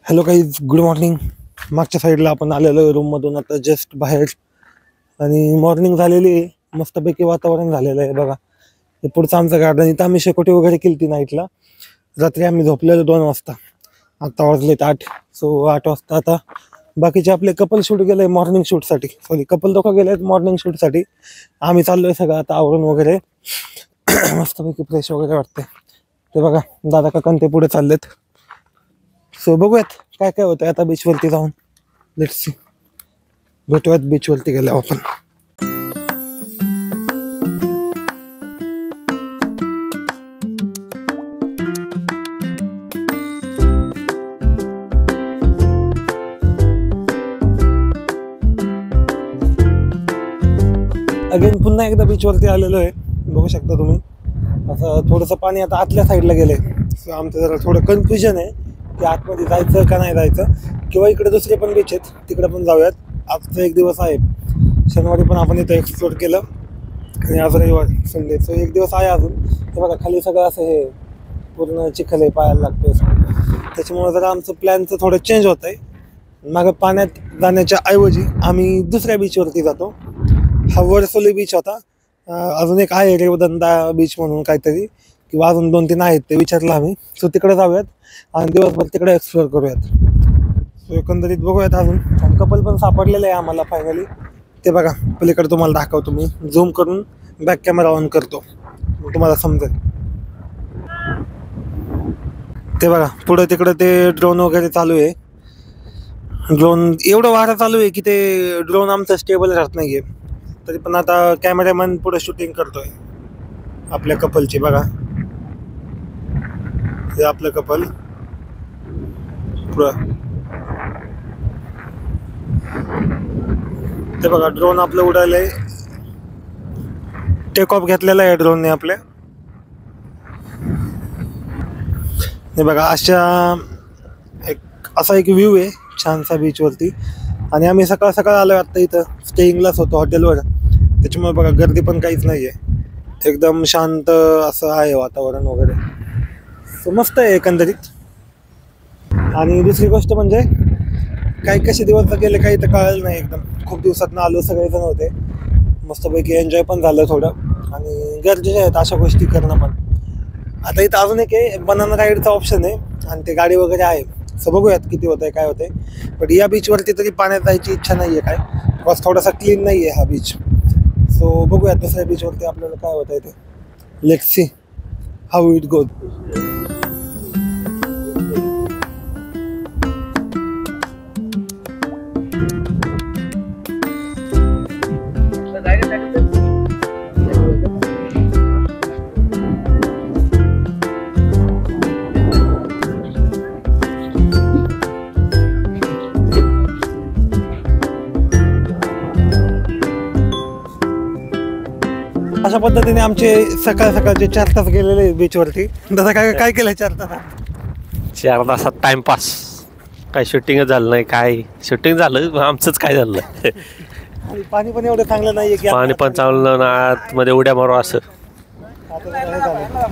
Hello guys, good morning. मागच्या साईडला आपण आलेलो रूममधून आता जस्ट बाहेर आणि मॉर्निंग झालेली आहे. मस्तपैकी वातावरण झालेलं आहे बघा. हे पुढचं आमचं गार्डन. इथं आम्ही शेकोटी वगैरे केली ती नाईटला. रात्री आम्ही झोपलेलो 2 वाजता. आता वाजलेत 8. सो 8 वाजता आता बाकीचे आपले कपल शूट गेले मॉर्निंग शूटसाठी. सॉरी, कपल लोक गेले आहेत मॉर्निंग शूटसाठी. आम्ही चाललोय सगळं आता आवरून वगैरे. मस्तपैकी फ्रेश वगैरे वाटते. ते बघा दादा काकांते ते पुढे चाललेत. सो बघूयात काय काय होतं आता बीचवरती जाऊन. Let's see. भेटूयात बीचवरती गेल्यावर आपण. अगेन पुन्हा एकदा बीचवरती आलेलो आहे. बघू शकता तुम्ही. असं थोडंसं पाणी आता आतल्या साईडला गेलंय. सो आमचं जरा थोडं कन्फ्युजन आहे की आतमध्ये जायचं का नाही जायचं, किंवा इकडे दुसरे पण बीच आहेत तिकडे पण जाऊयात. आजचा एक दिवस आहे. शनिवारी पण आपण इथं एक्सप्लोर केलं आणि आज रविवार संडे. सो एक दिवस आहे अजून. हे बघा खाली सगळं असं हे पूर्ण चिखल आहे, पाहायला लागतं. त्याच्यामुळे जरा आमचं प्लॅनचं थोडं चेंज होत आहे. मागं पाण्यात जाण्याच्या ऐवजी आम्ही दुसऱ्या बीचवरती जातो. हा वरसोली बीच होता. अजून एक आहे रेवदंडा बीच म्हणून काहीतरी, किंवा अजून 2-3 आहेत ते विचारलं आम्ही. सो तिकडे जाऊयात आणि दिवसभर तिकडे एक्सप्लोअर करूयात. सो एकंदरीत बघूयात अजून. आणि कपल पण सापडलेलं आहे आम्हाला फायनली. ते बघा पलीकडे तुम्हाला दाखवतो मी. झूम करून बॅक कॅमेरा ऑन करतो, तुम्हाला समजेल. ते बघा पुढे तिकडे ते ड्रोन वगैरे चालू आहे. ड्रोन एवढं वारा चालू आहे की ते ड्रोन आमचं स्टेबल राहत नाहीये. तरी पण आता कॅमेरामॅन पुढे शूटिंग करतोय आपल्या कपलची. बघा हे आपलं कपल पुढं. ते बघा ड्रोन आपलं उडालंय. टेक ऑफ घेतलेला आहे ड्रोनने आपल्या. हे बघा असा एक व्ह्यू आहे छानसा बीचवरती. आणि आम्ही सकाळ सकाळ आलोय आता. इथं स्टेईंगलाच होतो हॉटेलवर. त्याच्यामुळे बघा गर्दी पण काहीच नाही आहे. एकदम शांत असं आहे वातावरण वगैरे. सो मस्त आहे एकंदरीत. आणि दुसरी गोष्ट म्हणजे काही कसे दिवस गेले काही तर कळलं नाही. एकदम खूप दिवसातनं आलो, सगळेजण होते. मस्तपैकी एन्जॉय पण झालं थोडं. आणि गरजेचे आहेत अशा गोष्टी करणं पण. आता इथं अजून एक आहे बनाना राईडचा ऑप्शन आहे आणि ते गाडी वगैरे आहे. सो बघूयात किती होतं आहे काय होतं आहे. बट या बीचवरती तरी पाण्यात जायची इच्छा नाही आहे काय. बस थोडासा क्लीन नाही आहे हा बीच. सो बघूयात दुसऱ्या बीचवरती आपल्याला काय होतं आहे ते. Let's see how it goes. अशा पद्धतीने आमचे सकाळचे 4 तास गेलेले बीचवरती. तसं काय काय केलं 4 तासात? 4 तासात टाइमपास. काय शूटिंगच झालं नाही. काय शूटिंग झालं आमचंच काय झालं. आणि पाणी पण एवढं चांगलं नाहीये की पाणी पण चांगलं ना, आतमध्ये उड्या मारू असं.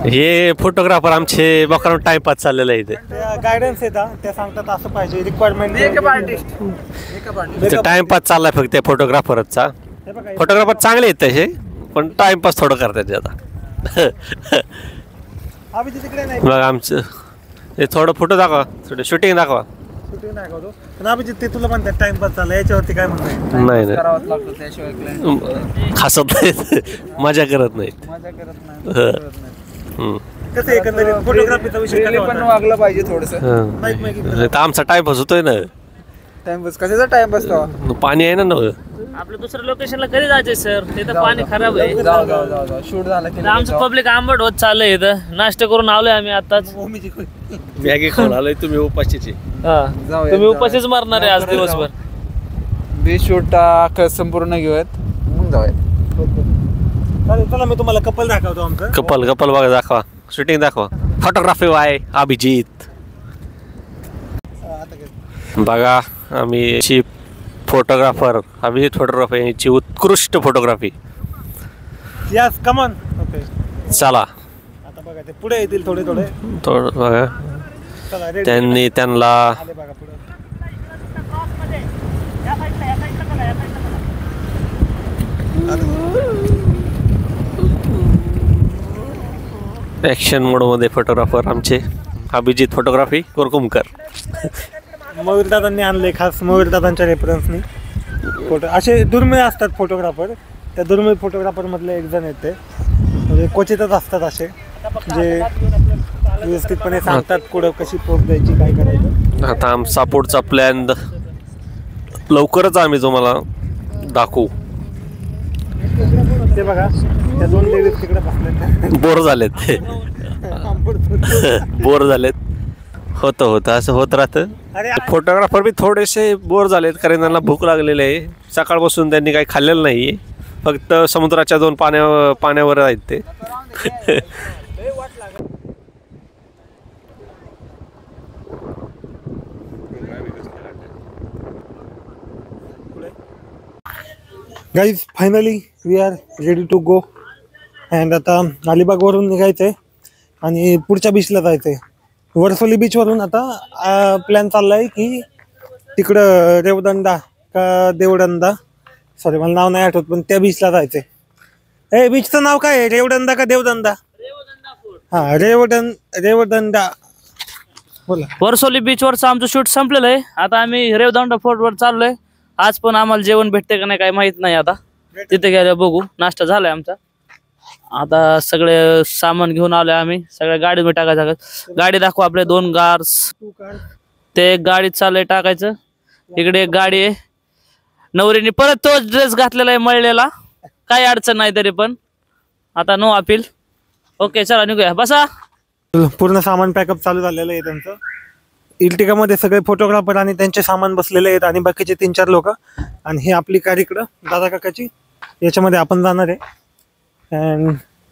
हे फोटोग्राफर आमचे बकराम टाइमपास चाललेलं आहे. इथे गायडन्स येतात, ते सांगतात असं पाहिजे रिक्वायरमेंट. टाइमपास चाललाय फक्त फोटोग्राफरचा. फोटोग्राफर चांगले आहेत तसे, पण टाइमपास थोडं करतात आता. बघा आमचं हे थोडं फोटो दाखवा, थोडं शूटिंग दाखवा. शूटिंग दाखवतो पण अभिजित ते तुला म्हणतात टाइमपास चालला. याच्यावरती काय म्हणतात? नाही हसत नाहीत, मजा करत नाहीत. कसं एकंदरीत फोटोग्राफीचा विषय पण वागलं पाहिजे थोडंसं. आमचा टाइमपास होतोय ना. टाइमपास कशाचा टाइमपास? पाणी आहे ना. आपलं दुसऱ्या लोकेशनला कधी जायचंय सर? तिथं पाणी खराब आहे. शूट झालं की आमचं पब्लिक आंबट होत चाललंय. इथं नाश्ता करून आलोय आम्ही आताच. मॅगी खाऊन आलोय. तुम्ही उपाशीची. तुम्ही उपाशीच मारणार आहे आज दिवसभर. बीच शूट संपूर्ण घेऊयात मग जाऊयात. चला मी तुम्हाला कपल दाखवतो आमचं. कपल बघा, दाखवा शूटिंग दाखवा. Photography Y Abhijit. बघा आम्ही फोटोग्राफर अभिजित फोटोग्राफी यांची उत्कृष्ट photography. Yes come on. Okay चला आता बघा ते पुढे येतील थोडे थोडे. थोडं बघा चला ready. त्यांनी त्यांना आले बघा पुढं. ॲक्शन मोडमध्ये फोटोग्राफर आमचे अभिजित फोटोग्राफी कोरकुमकर. मयूरदादांनी आणले खास मयूरदादांच्या रेफरन्सनी फोटो. असे दुर्मिळ असतात फोटोग्राफर, त्या दुर्मिळ फोटोग्राफरमधले एक जण आहेत ते, म्हणजे क्वचितच असतात असे जे व्यवस्थितपणे सांगतात कुठं कशी पोस्ट द्यायची, काय करायचं. आता आमचा पुढचा प्लॅन लवकरच आम्ही तुम्हाला दाखवू. ते बघा त्या दोन लेडीज तिकडे बसलेत. बोर झालेत ते बोर झालेत. होतं असं होत राहतं. अरे फोटोग्राफर बी थोडेसे बोर झालेत कारण त्यांना भूक लागलेली आहे. सकाळपासून त्यांनी काही खाल्लेलं नाही आहे, फक्त समुद्राच्या दोन पाण्यावर आहेत ते. Guys finally we are ready to go and आता अलिबागवरून निघायचं आहे आणि पुढच्या बीचला जायचं आहे. वरसोली बीचवरून आता प्लॅन चालला आहे की तिकडं रेवदंडा का देवदंडा, सॉरी मला नाव नाही आठवत, पण त्या बीचला जायचं आहे. ए बीचचं नाव काय आहे, रेवदंडा का देवदंडा? हां रेवदंडा. बोला. वरसोली बीचवरचं आमचं शूट संपलेलं आहे. आता आम्ही रेवदंडा फोर्टवर चाललोय. आज पण आम्हाला जेवण भेटते का नाही काय माहित नाही. आता तिथे गेल्या बघू. नाश्ता झालाय आमचा. आता सगळे सामान घेऊन आलोय आम्ही. सगळ्या गाडीमध्ये टाकायचं. गाडी दाखवू आपले 2 गार्स. ते गाडीत चाललंय टाकायचं. इकडे एक गाडी आहे. नवरीने परत तोच ड्रेस घातलेला आहे मळलेला. काही अडचण नाही तरी पण. आता नो अपील. ओके चला निघूया. बसा. पूर्ण सामान पॅकअप चालू झालेलं आहे त्यांचं. इल्टिकामध्ये सगळे फोटोग्राफर आणि त्यांचे सामान बसलेले आहेत आणि बाकीचे 3-4 लोक. आणि ही आपली कार इकडं दादा काकाची, याच्यामध्ये आपण जाणार आहे. And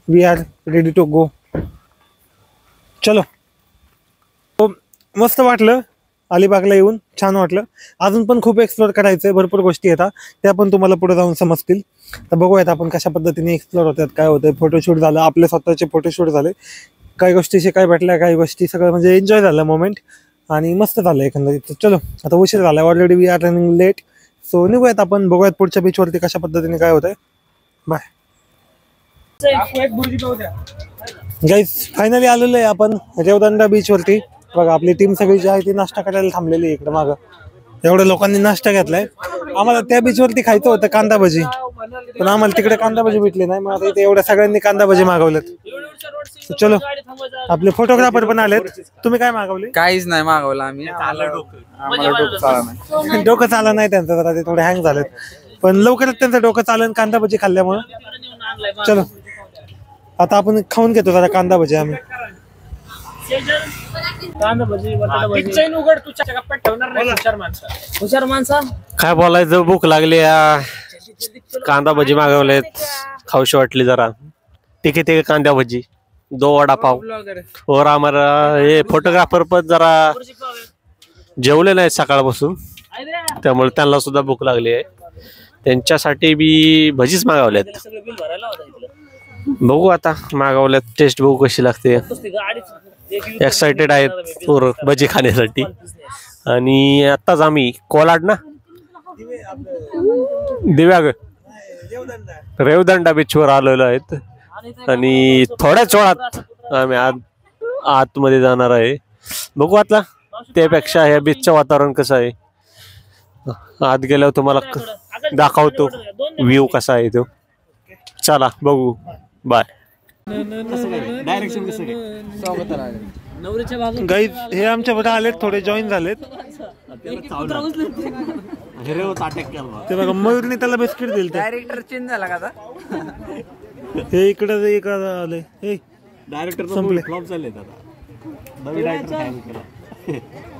we are ready to go. चलो. मस्त वाटलं अलिबागला येऊन, छान वाटलं. अजून पण खूप एक्सप्लोअर करायचं आहे, भरपूर गोष्टी येतात त्या पण तुम्हाला पुढे जाऊन समजतील. तर बघूयात आपण कशा पद्धतीने एक्सप्लोअर होतात, काय होतं. फोटोशूट झालं, आपले स्वतःचे फोटोशूट झाले, काही गोष्टी शिकाय भेटल्या, काही गोष्टी सगळं म्हणजे एन्जॉय झालं मोमेंट आणि मस्त झालं एकंदरीत. चलो आता उशीर झाला, already we are running late. So निघूयात आपण, बघूयात पुढच्या बीचवरती कशा पद्धतीने काय होतंय. Bye guys. फायनली आलेलो आहे आपण रेवदंडा बीचवरती. बघा आपली टीम सगळी जी आहे ती नाश्ता करायला थांबलेली आहे इकडे मागं. एवढ्या लोकांनी नाश्ता घेतलाय. आम्हाला त्या बीचवरती खायचं होतं कांदा भजी, पण आम्हाला तिकडे कांदा भजी भेटली नाही. मग आता इथे एवढ्या सगळ्यांनी कांदा भजी मागवलेत. चलो आपले फोटोग्राफर पण आलेत. तुम्ही काय मागवले? काहीच नाही मागवलं आम्ही. आम्हाला डोकं चालला नाही. डोकं चाललं नाही त्यांचं, जरा ते थोडे हँग झालेत, पण लवकरच त्यांचं डोकं चालन कांदा भजी खाल्ल्यामुळं. चलो आता आपण खाऊन घेतो जरा कांदा भजी आम्ही. हुशार माणसा. काय बोलायचं, भूक लागली. कांदा भजी मागवलेत, खाऊशी वाटली जरा. ठीक आहे कांदा भजी, 2 वडापाव. और आम्हाला हे फोटोग्राफर पण जरा जेवले नाही सकाळपासून, त्यामुळे त्यांना सुद्धा भूक लागली आहे. त्यांच्यासाठी बी भजीच मागवल्यात. बघू आता मागवल्यात, टेस्ट बघू कशी लागते. एक्साइटेड आहेत पोर भजी खाण्यासाठी. आणि आत्ताच आम्ही कोलाड ना दिव्याग रेवदंडा बीचवर आलेलो आहेत आणि थोड्याच वेळात आम्ही आतमध्ये जाणार आहे. बघू आता त्यापेक्षा ह्या बीचचं वातावरण कसं आहे, आत गेल्यावर तुम्हाला दाखवतो व्ह्यू कसा आहे तो. चला बघू. बाय. गाईज हे आमच्या बरोबर आलेत, थोडे जॉईन झालेत. ते बघा मयूरने त्याला बिस्किट दिले. डायरेक्टर चेंज झाला का आता? हे इकडे एक आले. हे डायरेक्टर संपले. फ्लॉप झाले आता. नवीन डायरेक्टर हँग केला.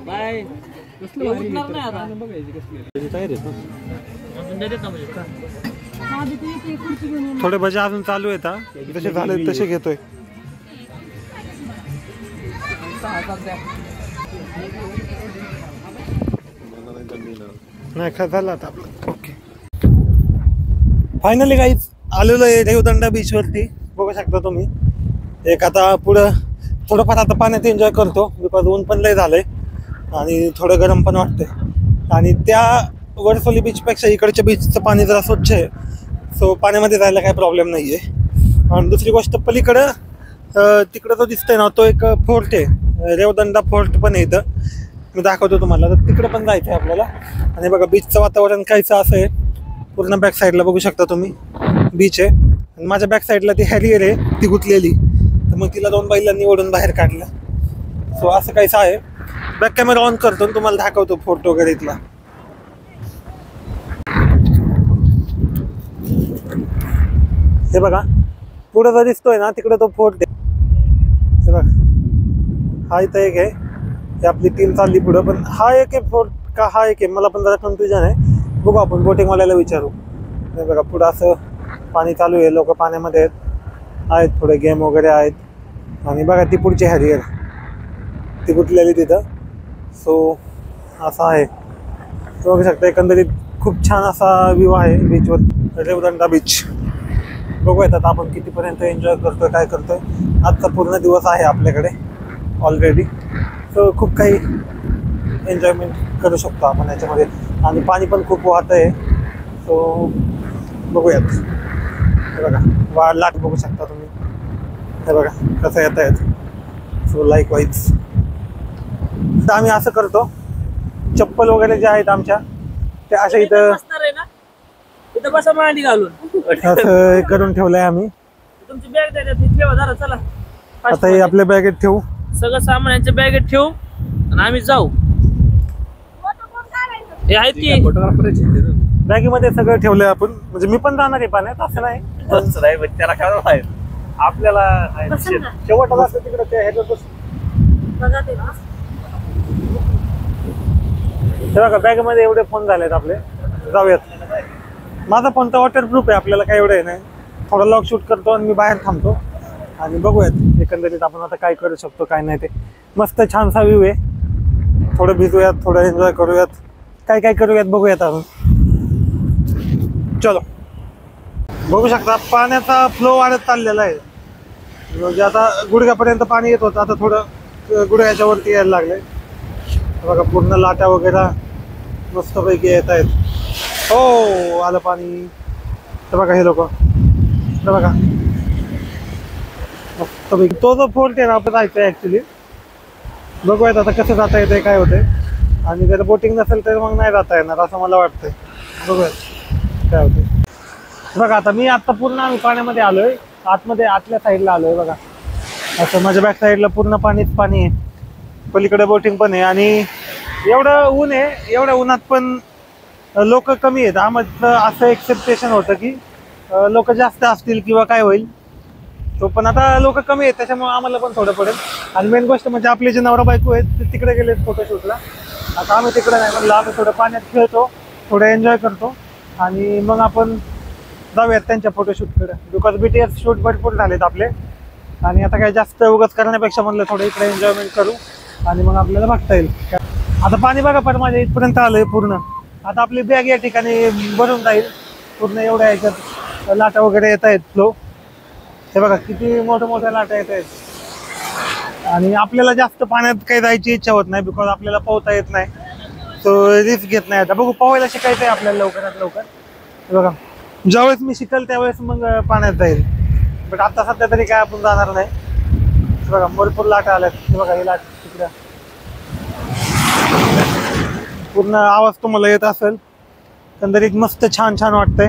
बाय. थोडे भजे अजून चालू आहेत. जसे झाले तसे घेतोय. नाही का झालं आता आपलं. ओके फायनली गाईज आलेलो आहे रेवदंडा बीचवरती. बघू शकता तुम्ही. एक आता पुढं थोडंफार आता पाण्यात एन्जॉय करतो. बिकॉज ऊन पण लय झालंय आणि थोडं गरम पण वाटतंय. आणि त्या वरसोली बीचपेक्षा इकडच्या बीचचं पाणी जरा स्वच्छ आहे, सो पाण्यामध्ये जायला काही प्रॉब्लेम नाही आहे. आणि दुसरी गोष्ट पलीकडं तिकडं जो दिसतंय ना तो एक फोर्ट आहे, रेवदंडा फोर्ट पण आहे इथं, मी दाखवतो तुम्हाला. तर तिकडं पण जायचं आहे आपल्याला. आणि बघा बीचचं वातावरण काहीचं असं आहे, पूर्ण बॅक साईडला बघू शकता तुम्ही बीच आहे. आणि माझ्या बॅक साईडला ती हॅरियर आहे ती गुतलेली, तर मग तिला 2 बैलांनी ओढून बाहेर काढलं. सो असं काहीच आहे. बॅक कॅमेरा ऑन करतो आणि तुम्हाला दाखवतो फोर्ट वगैरे इथला. हे बघा पुढं जो दिसतोय ना तिकडे तो फोर्ट आहे. हे बघा हा इथं एक आहे, हे आपली टीम चालली पुढं. पण हा एक आहे फोर्ट का हा एक आहे मला पण जरा कन्फ्युजन आहे. बघू आपण बोटिंगवाल्याला विचारू. हे बघा पुढं असं पाणी चालू आहे, लोक पाण्यामध्ये आहेत, थोडे गेम वगैरे आहेत. आणि बघा ती पुढची हॅरियर ती गुतलेली तिथं. सो असं आहे, बघू शकता. एकंदरीत खूप छान असा व्ह्यू आहे बीचवर, रेवदंडा बीच. बघूयात आता आपण कितीपर्यंत एन्जॉय करतोय काय करतोय. आजचा पूर्ण दिवस आहे आपल्याकडे ऑलरेडी, सो खूप काही एन्जॉयमेंट करू शकतो आपण याच्यामध्ये. आणि पाणी पण खूप वाहत आहे, सो बघूयात. हे बघा लाट बघू शकता तुम्ही, हे बघा कसं येत आहेत. सो लाईक वाईज तर आम्ही असं करतो, चप्पल वगैरे जे आहेत आमच्या ते अशा इथं बसा मांडी घालून असं करून ठेवलंय आम्ही. तुमची बॅग द्या ठेवा जरा, चला आता हे आपल्या बॅगेत ठेवू, सगळं सामान यांच्या बॅगेत ठेवू आणि आम्ही जाऊ. हे आहेत की बॅगेमध्ये सगळं ठेवलंय आपण. म्हणजे मी पण जाणार आहे पाण्यात, असं नाही. त्याला काय आपल्याला शेवटला असं तिकडे ते बघा बॅगेमध्ये एवढे फोन झालेत आपले. जाऊयात. माझा फोन तर वॉटरप्रूफ आहे, आपल्याला काय एवढं आहे नाही. थोडं लॉग शूट करतो आणि मी बाहेर थांबतो आणि बघूयात एकंदरीत आपण आता काय करू शकतो काय नाही ते. मस्त छानसा व्ह्यू आहे. थोडं भिजूयात, थोडं एन्जॉय करूयात, काय काय करूयात बघूयात आपण. चलो. बघू शकता पाण्याचा फ्लो वाढत चाललेला आहे. म्हणजे आता गुडघ्यापर्यंत पाणी येत होतं, आता थोडं गुडघ्याच्या वरती यायला लागलंय. बघा पूर्ण लाटा वगैरे मस्तपैकी येत आहेत. हो आलं पाणी. तर बघा हे लोक, तर बघा मस्तपैकी तो जो फोर्ट आहे ना आपण जायचं आहे ॲक्च्युली. बघूयात आता कसं जाता येतंय काय होतंय. आणि जर बोटिंग नसेल तर मग नाही जाता येणार असं मला वाटतंय. बघूयात काय होतंय. बघा आता मी आता पूर्ण आम्ही पाण्यामध्ये आलोय, आतमध्ये आतल्या साईडला आलोय. बघा असं माझ्या बॅक साईडला पूर्ण पाणीच पाणी आहे. पलीकडे बोटिंग पण आहे आणि एवढं ऊन आहे. एवढ्या उन्हात पण लोक कमी आहेत. आम्हाला असं एक्सेप्टेशन होतं की लोक जास्त असतील किंवा काय होईल तो, पण आता लोक कमी आहेत त्याच्यामुळे आम्हाला पण थोडं पडेल. आणि मेन गोष्ट म्हणजे आपले जे नवरा बायको आहेत ते तिकडे गेलेत फोटोशूटला. आता आम्ही तिकडे नाही म्हणलं, आम्ही थोडं पाण्यात खेळतो, थोडं एन्जॉय करतो आणि मग आपण जाऊयात त्यांच्या फोटोशूटकडे. बिकॉज BTS शूट भरपूर झालेत आपले आणि आता काय जास्त उगाच करण्यापेक्षा म्हणलं थोडं इकडे एन्जॉयमेंट करू आणि मग आपल्याला बघता येईल. आता पाणी बघा पण माझ्या इथपर्यंत आलंय पूर्ण. आता आपली बॅग या ठिकाणी भरून जाईल पूर्ण. एवढ्या ह्याच्यात लाटा वगैरे येत आहेत फ्लो. हे बघा किती मोठ्या लाटा येत आहेत आणि आपल्याला जास्त पाण्यात काही जायची इच्छा होत नाही बिकॉज आपल्याला पोहता येत नाही. सो रिस्क घेत नाही. आता बघू, पोहायला शिकायचं आहे आपल्याला लवकरात लवकर. हे बघा ज्यावेळेस मी शिकेल त्यावेळेस मग पाण्यात जाईल, बट आता सध्या तरी काय आपण जाणार नाही. बघा भरपूर लाटा आल्यात. हे बघा ही लाट तिकडं पूर्ण आवाज तुम्हाला येत असेल. एकंदरीत मस्त छान छान वाटतंय.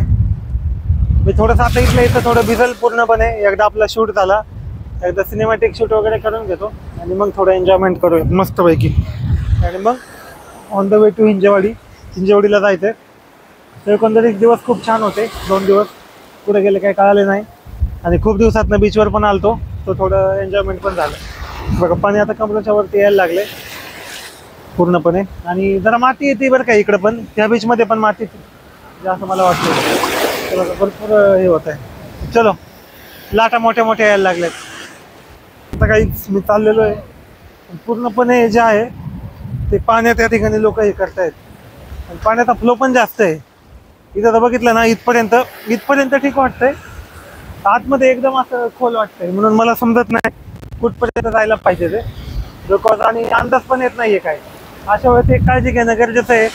मी थोडंसं आता इथलं इथं थोडं भिजल पूर्णपणे. एकदा आपला शूट झाला, एकदा सिनेमॅटिक शूट वगैरे करून घेतो आणि मग थोडं एन्जॉयमेंट करूया मस्तपैकी. आणि मग on the way to Hinjewadi. हिंजेवाडीला जायचं आहे. तर एकंदरीत दिवस खूप छान होते. 2 दिवस पुढे गेले काही कळाले नाही आणि खूप दिवसातनं बीचवर पण आलतो, तो थोडं एन्जॉयमेंट पण झालं. बघा पाणी आता कमरेच्या वरती यायला लागले पूर्णपणे आणि जरा माती येते बरं का इकडं पण. त्या बीचमध्ये पण माती असं मला वाटतं. बघा भरपूर हे होत आहे. चलो लाटा मोठ्या यायला लागल्यात. आता काहीच मी चाललेलो आहे. पूर्णपणे जे आहे ते पाण्यात त्या ठिकाणी लोक हे करतायत आणि पाण्याचा फ्लो पण जास्त आहे इथं. तर बघितलं ना इथपर्यंत ठीक वाटतंय. आतमध्ये एकदम असं खोल वाटतंय म्हणून मला समजत नाही कुठपर्यंत जायला पाहिजे ते. बिकॉज आणि अंदाज पण येत नाहीये काय. अशा वेळेस एक काळजी घेणं गरजेचं आहे.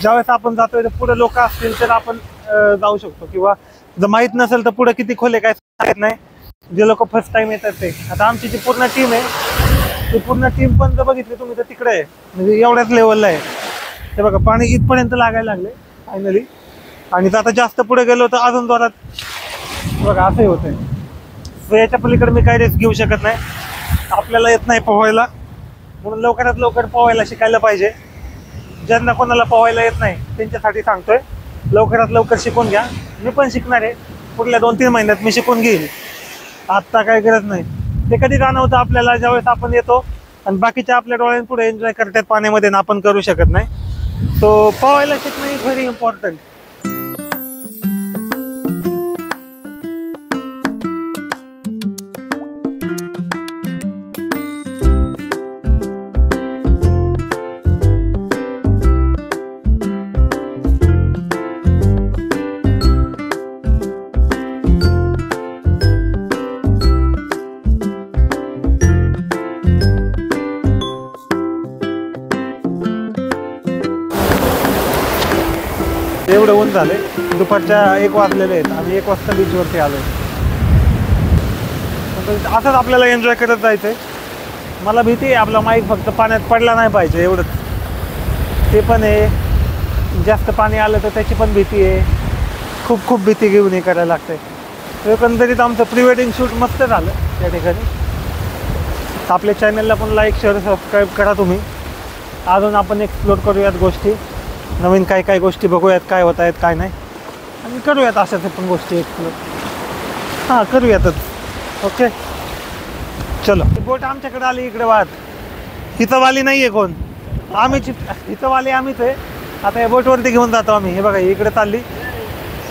ज्यावेळेस आपण जातोय तर पुढे लोक असतील तर आपण जाऊ शकतो, किंवा जर माहीत नसेल तर पुढे किती खोले काय सांगत नाही. जे लोक फर्स्ट टाइम येतात ते, आता आमची जी पूर्ण टीम आहे ती पूर्ण टीम पण जर बघितली तुम्ही तर तिकडे आहे, म्हणजे एवढ्याच लेवलला आहे. ते बघा पाणी इथपर्यंत लागायला लागले फायनली. आणि जर आता जास्त पुढे गेलो तर अजून जोरात बघा असंही होतंय. सो याच्या पलीकडे मी काही रिस्क घेऊ शकत नाही. आपल्याला येत नाही पोहायला, म्हणून लवकरात लवकर पोहायला शिकायला पाहिजे. ज्यांना कोणाला पोहायला येत नाही त्यांच्यासाठी सांगतोय, लवकरात लवकर शिकून घ्या. मी पण शिकणार आहे, पुढल्या 2-3 महिन्यात मी शिकून घेईल. आत्ता काय गरज नाही. ते कधी जाणवतं आपल्याला ज्यावेळेस आपण येतो आणि बाकीच्या आपल्या डोळ्यांपुढे एन्जॉय करतात पाण्यामध्ये आणि आपण करू शकत नाही. सो पोहायला शिकणं इज व्हेरी इम्पॉर्टंट. एवढं ऊन झाले, दुपारच्या 1 वाजलेले आहेत. आम्ही 1 वाजता बीचवरती आलो. असंच आपल्याला एन्जॉय करत जायचं आहे. मला भीती आहे आपला माईक फक्त पाण्यात पडला नाही पाहिजे एवढंच. ते पण आहे, जास्त पाणी आलं तर त्याची पण भीती आहे. खूप भीती घेऊन हे करायला लागते. एकंदरीत आमचं प्री वेडिंग शूट मस्त झालं त्या ठिकाणी. आपल्या चॅनलला पण लाईक शेअर सबस्क्राईब करा तुम्ही. अजून आपण एक्सप्लोर करूयात गोष्टी, नवीन काय गोष्टी बघूयात, काय होत आहेत काय नाही, आणि करूयात अशाच पण गोष्टी एक्सप्लोर. हां करूयातच. ओके चलो. बोट आमच्याकडे आली इकडे वाहत. हिचं वाली नाही आहे कोण, आम्हीच हिचं वाली आम्हीच आहे. आता या बोटवरती घेऊन जातो आम्ही. हे बघा इकडे चालली,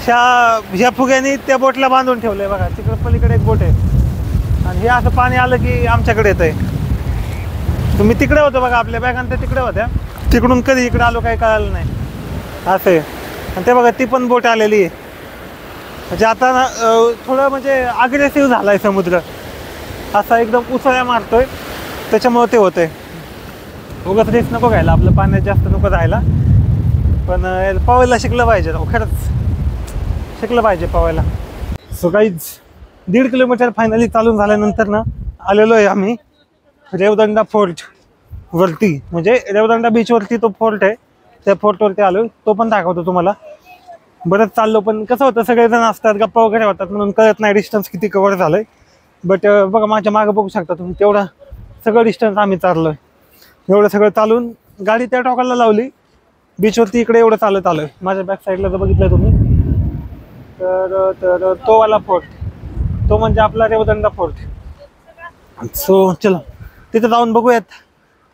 ह्या फुग्याने त्या बोटला बांधून ठेवलं आहे बघा. तिकडे पलीकडे एक बोट आहे आणि हे असं पाणी आलं की आमच्याकडे येतं आहे. तुम्ही तिकडे होतो बघा, आपल्या बॅगांच्या तिकडे होत्या, तिकडून कधी इकडे आलो काही कळालं नाही असं आहे. आणि ते बघा ती पण बोट आलेली आहे. म्हणजे आता ना थोडं म्हणजे अग्रेसिव्ह झाला आहे समुद्र, असा एकदम उसळ्या मारतोय, त्याच्यामुळं ते होतंय. उगाच रिस्क नको घ्यायला, आपलं पाण्यात जास्त नको जायला. पण पोहायला शिकलं पाहिजे, खरंच शिकलं पाहिजे पोहायला. सो गाईज 1.5 किलोमीटर फायनली चालून झाल्यानंतर ना आलेलो आहे आम्ही रेवदंडा फोर्ट वरती. म्हणजे रेवदंडा बीचवरती तो फोर्ट आहे, त्या फोर्टवरती आलो. तो पण दाखवतो तुम्हाला. बरंच चाललो, पण कसं होतं सगळेजण असतात, गप्पा वगैरे होतात, म्हणून कळत नाही डिस्टन्स किती कव्हर झालं आहे. बट बघा माझ्या मागं बघू शकता तुम्ही, तेवढा सगळं डिस्टन्स आम्ही चाललो आहे. एवढं सगळं चालून गाडी त्या टोकाला लावली बीचवरती, इकडे एवढं चालत आलं आहे. माझ्या बॅक साईडला जर बघितलं तुम्ही तर तो वाला फोर्ट, तो म्हणजे आपला रेवदंडा फोर्ट. सो चला तिथं जाऊन बघूयात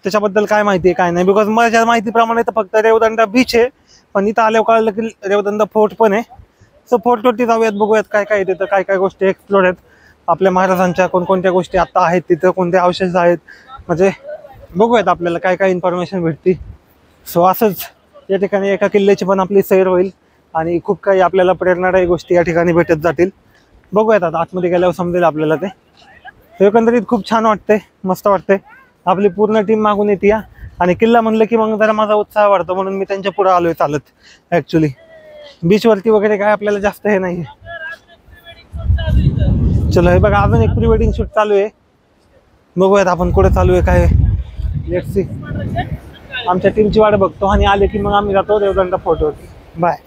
त्याच्याबद्दल काय माहिती आहे काय नाही. बिकॉज माझ्या माहितीप्रमाणे तर फक्त रेवदंडा बीच आहे, पण इथं आल्यावर कळलं की रेवदंडा फोर्ट पण आहे. सो फोर्टवरती जाऊयात, बघूयात काय काय तिथं, काय गोष्टी एक्सप्लोर आहेत आपल्या महाराजांच्या, कोणकोणत्या गोष्टी आता आहेत तिथं, कोणते अवशेष आहेत, म्हणजे बघूयात आपल्याला काय इन्फॉर्मेशन भेटते. सो असंच या ठिकाणी एका किल्ल्याची पण आपली सैर होईल आणि खूप काही आपल्याला प्रेरणादायी गोष्टी या ठिकाणी भेटत जातील. बघूयात आता आतमध्ये गेल्यावर समजेल आपल्याला ते. एकंदरीत खूप छान वाटतंय, मस्त वाटतंय. आपली पूर्ण टीम मागून येते आणि किल्ला म्हणलं की मग जरा माझा उत्साह वाढतो, म्हणून मी त्यांच्या पुढे आलोय चालत. ॲक्च्युली बीचवरती वगैरे काय आपल्याला जास्त हे नाही. चलो हे बघा अजून एक प्री वेडिंग शूट चालू आहे. बघूयात आपण कुठे चालू आहे काय. Let's see. आमच्या टीमची वाट बघतो आणि आले की मग आम्ही जातो रेवदंडा फोर्टवरती. बाय.